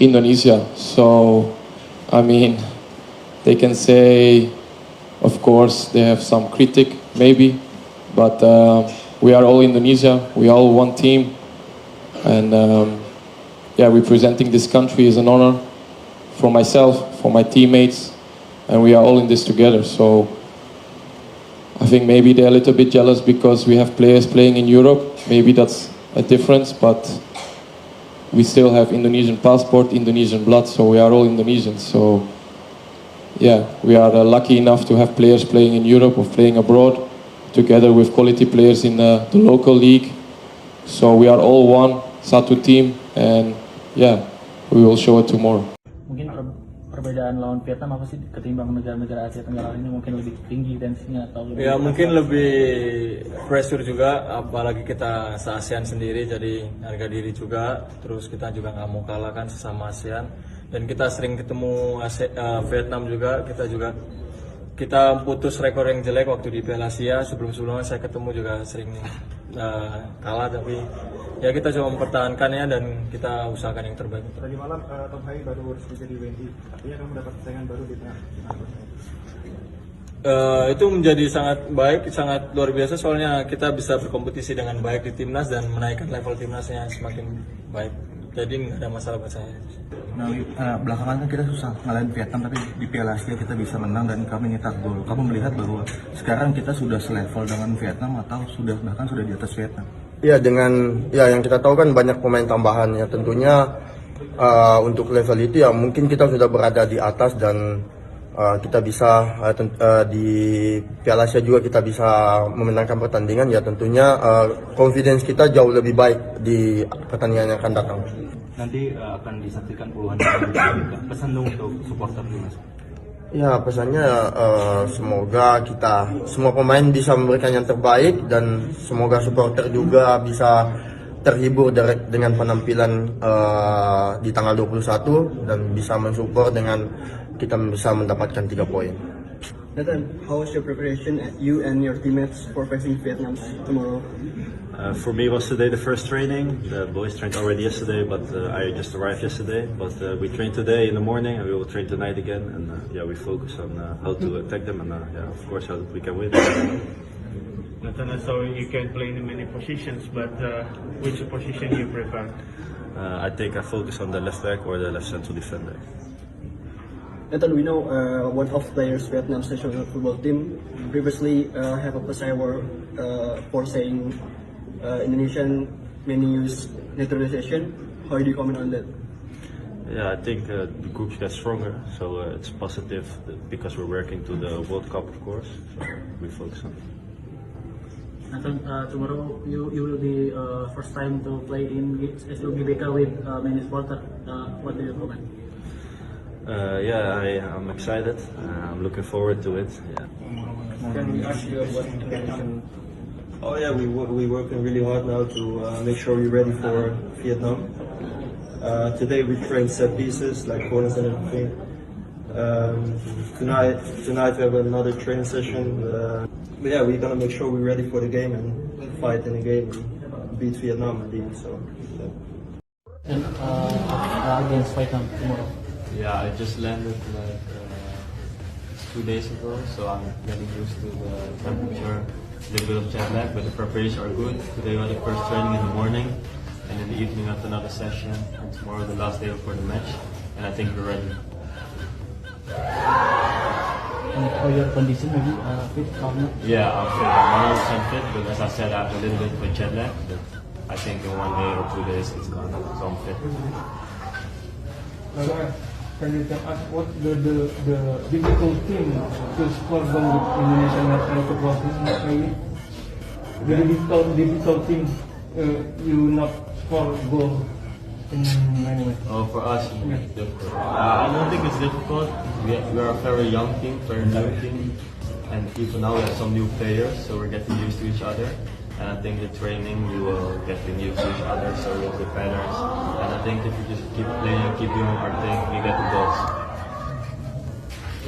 Indonesia. So, I mean, they can say, of course, they have some critic, maybe, but we are all Indonesia. We are all one team, and yeah, representing this country is an honor for myself, for my teammates, and we are all in this together. So, I think maybe they're a little bit jealous because we have players playing in Europe. Maybe that's a difference, but we still have Indonesian passport, Indonesian blood, so we are all Indonesians. So yeah, we are lucky enough to have players playing in Europe or playing abroad, together with quality players in the local league. So we are all one, satu team, and yeah, we will show it tomorrow. Mungkin perbedaan lawan Vietnam apa sih ketimbang negara-negara Asia Tenggara ini, mungkin lebih tinggi tensinya atau lebih mungkin lebih pressure juga, apalagi kita se-ASEAN sendiri, jadi harga diri juga, terus kita juga nggak mau kalah kan sesama ASEAN, dan kita sering ketemu Vietnam juga, kita putus rekor yang jelek waktu di Piala Asia. Sebelum-sebelumnya saya ketemu juga sering kalah, tapi ya kita coba mempertahankannya dan kita usahakan yang terbaik. Tadi malam Tom Hai baru resmi jadi WNI, artinya kamu mendapat persaingan baru di tengah. Itu menjadi sangat baik, sangat luar biasa, soalnya kita bisa berkompetisi dengan baik di timnas dan menaikkan level timnasnya semakin baik. Jadi nggak ada masalah buat saya. Nah, belakangan kan kita susah ngalahin Vietnam, tapi di Piala Asia kita bisa menang dan kami nyetak gol. Kamu melihat bahwa sekarang kita sudah selevel dengan Vietnam atau bahkan sudah di atas Vietnam? Ya, dengan yang kita tahu kan banyak pemain tambahan ya, tentunya untuk level itu ya mungkin kita sudah berada di atas, dan kita bisa di Piala Asia juga kita bisa memenangkan pertandingan ya, tentunya confidence kita jauh lebih baik di pertandingan yang akan datang. Nanti akan disaksikan puluhan pesan dong untuk supporter timnas. Ya, pesannya semoga kita semua pemain bisa memberikan yang terbaik, dan semoga supporter juga bisa terhibur dengan penampilan di tanggal 21 dan bisa mensupport dengan kita bisa mendapatkan 3 poin. Nathan, how was your preparation, you and your teammates, for facing Vietnam tomorrow? For me, it was today the first training. The boys trained already yesterday, but I just arrived yesterday. But we trained today in the morning, and we will train tonight again. And yeah, we focus on how to attack them, and yeah, of course, how we can win. Nathan, so you can play in many positions, but which position you prefer? I think I focus on the left back or the left central defender. Nathan, we know one of players Vietnam's national football team previously have a passayword for saying Indonesian many use naturalization. How do you comment on that? Yeah, I think the groups get stronger, so it's positive because we're working to the World Cup, of course. So we focus on it. Nathan, tomorrow you will be first time to play in SUBBK with many supporters. What do you comment? Yeah, I'm excited. I'm looking forward to it. Yeah. Can we ask you about preparation? Oh yeah, we working really hard now to make sure we're ready for Vietnam. Today we trained set pieces like corners and everything. Tonight we have another training session. But yeah, we're gonna make sure we're ready for the game and fight in the game and beat Vietnam at the end. So. And against Vietnam tomorrow. Yeah, I just landed like 2 days ago, so I'm getting used to the temperature, a little bit of jet lag, but the preparations are good. Today we had the first training in the morning, and in the evening after another session, and tomorrow the last day before the match, and I think we're ready. And how your condition, maybe fit, calm? Yeah, I'm fit. I'm 100% fit, but as I said, I have a little bit of a jet lag, but I think in 1 day or 2 days it's gone, so I'm fit. Can you tell us what the difficult thing to score goal with Indonesian national football team? Maybe the difficult thing you not score goal in any way. Oh, for us, it's difficult. I don't think it's difficult. We are a very young team, very new team, and even now we have some new players, so we're getting used to each other. And I think the training you will get used to each other, so you'll get better. And I think if you just keep playing and keep doing our thing, you get the goals.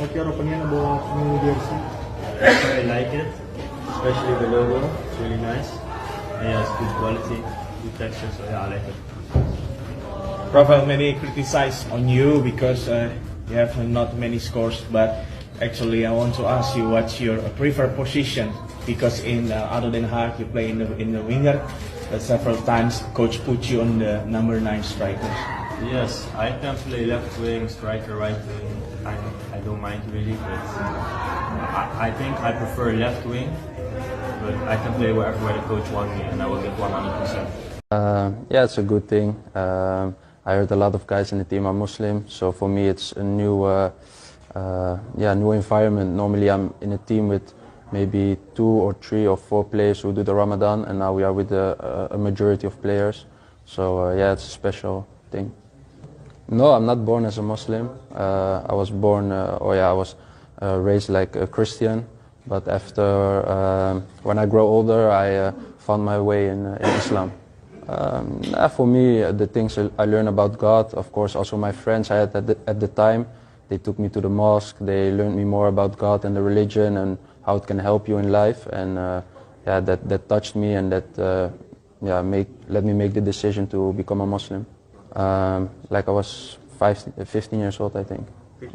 What's your opinion about new jersey? I really like it, especially the logo. It's really nice. And yeah, it's good quality, good texture, so yeah, I like it. Rafael, many criticize on you because you have not many scores, but actually I want to ask you what's your preferred position, because in other than Haag you play in the winger, but several times coach put you on the number 9 strikers. Yes, I can play left wing, striker, right wing. I don't mind really, but I think I prefer left wing. But I can play wherever where the coach wants me, and I will give 100%. Yeah, it's a good thing. I heard a lot of guys in the team are Muslim, so for me it's a new environment. Normally I'm in a team with maybe 2 or 3 or 4 players who do the Ramadan, and now we are with a majority of players. So yeah, it's a special thing. No, I'm not born as a Muslim. I was born, I was raised like a Christian. But after, when I grow older, I found my way in Islam. For me, the things I learned about God, of course, also my friends I had at the time, they took me to the mosque. They learned me more about God and the religion and how it can help you in life. And that touched me, and that let me make the decision to become a Muslim. Like I was 15 years old, I think.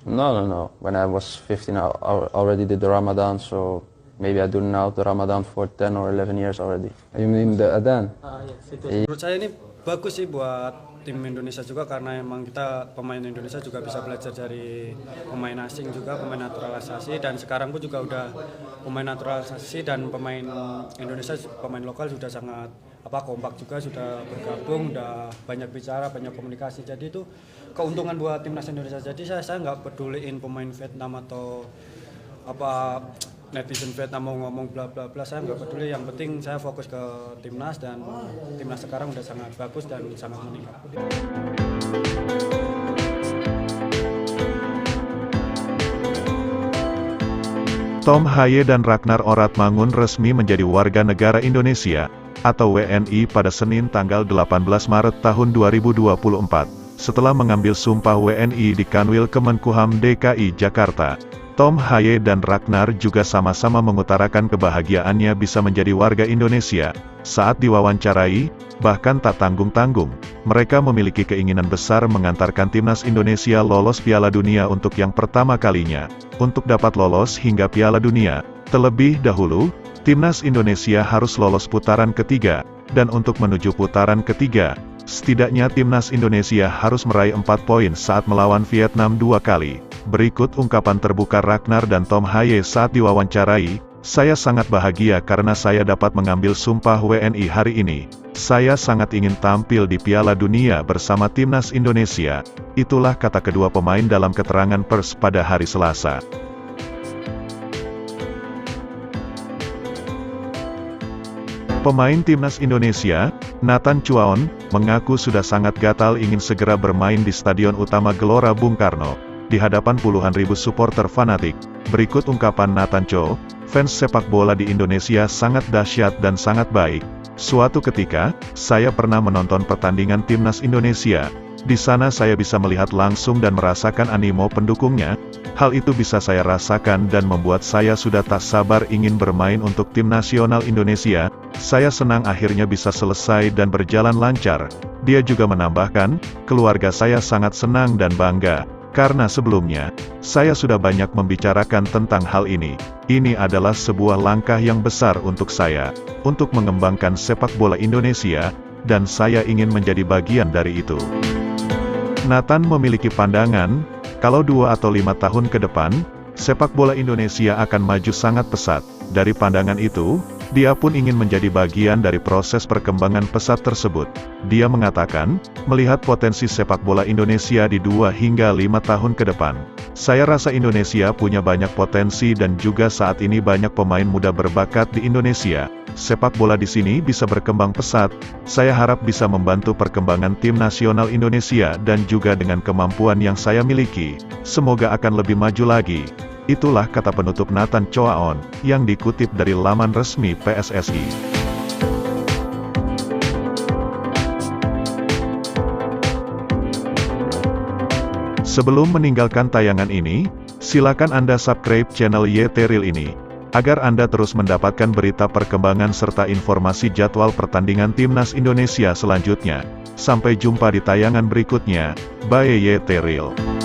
No. When I was 15, I already did the Ramadan, so maybe I do now the Ramadan for 10 or 11 years already. You mean the Adhan? Menurut saya ini bagus sih buat tim Indonesia juga, karena emang kita pemain Indonesia juga bisa belajar dari pemain asing juga, pemain naturalisasi, dan sekarang pun juga udah pemain naturalisasi dan pemain Indonesia, pemain lokal sudah sangat kompak juga, sudah bergabung, udah banyak bicara, banyak komunikasi. Jadi itu keuntungan buat timnas Indonesia. Jadi saya nggak peduliin pemain Vietnam atau netizen Vietnam mau ngomong bla bla bla, saya nggak peduli. Yang penting saya fokus ke timnas, dan timnas sekarang udah sangat bagus dan sangat meningkat. Tom Haye dan Ragnar Oratmangun resmi menjadi warga negara Indonesia atau WNI pada Senin tanggal 18 Maret tahun 2024, setelah mengambil sumpah WNI di Kanwil Kemenkumham DKI Jakarta. Tom Haye dan Ragnar juga sama-sama mengutarakan kebahagiaannya bisa menjadi warga Indonesia. Saat diwawancarai, bahkan tak tanggung-tanggung, mereka memiliki keinginan besar mengantarkan timnas Indonesia lolos Piala Dunia untuk yang pertama kalinya. Untuk dapat lolos hingga Piala Dunia, terlebih dahulu, timnas Indonesia harus lolos putaran ketiga, dan untuk menuju putaran ketiga, setidaknya timnas Indonesia harus meraih 4 poin saat melawan Vietnam 2 kali. Berikut ungkapan terbuka Ragnar dan Tom Haye saat diwawancarai. Saya sangat bahagia karena saya dapat mengambil sumpah WNI hari ini. Saya sangat ingin tampil di Piala Dunia bersama timnas Indonesia. Itulah kata kedua pemain dalam keterangan pers pada hari Selasa. Pemain timnas Indonesia, Nathan Chuaon, mengaku sudah sangat gatal ingin segera bermain di Stadion Utama Gelora Bung Karno, di hadapan puluhan ribu supporter fanatik. Berikut ungkapan Nathan Cho, fans sepak bola di Indonesia sangat dahsyat dan sangat baik. Suatu ketika, saya pernah menonton pertandingan timnas Indonesia. Di sana saya bisa melihat langsung dan merasakan animo pendukungnya. Hal itu bisa saya rasakan dan membuat saya sudah tak sabar ingin bermain untuk tim nasional Indonesia. Saya senang akhirnya bisa selesai dan berjalan lancar. Dia juga menambahkan, keluarga saya sangat senang dan bangga. Karena sebelumnya, saya sudah banyak membicarakan tentang hal ini. Ini adalah sebuah langkah yang besar untuk saya, untuk mengembangkan sepak bola Indonesia, dan saya ingin menjadi bagian dari itu. Nathan memiliki pandangan, kalau 2 atau 5 tahun ke depan, sepak bola Indonesia akan maju sangat pesat. Dari pandangan itu, dia pun ingin menjadi bagian dari proses perkembangan pesat tersebut. Dia mengatakan, melihat potensi sepak bola Indonesia di 2 hingga 5 tahun ke depan. Saya rasa Indonesia punya banyak potensi dan juga saat ini banyak pemain muda berbakat di Indonesia. Sepak bola di sini bisa berkembang pesat. Saya harap bisa membantu perkembangan tim nasional Indonesia dan juga dengan kemampuan yang saya miliki, semoga akan lebih maju lagi. Itulah kata penutup Nathan Chuaon, yang dikutip dari laman resmi PSSI. Sebelum meninggalkan tayangan ini, silakan Anda subscribe channel YT Real ini, agar Anda terus mendapatkan berita perkembangan serta informasi jadwal pertandingan timnas Indonesia selanjutnya. Sampai jumpa di tayangan berikutnya. Bye Teril.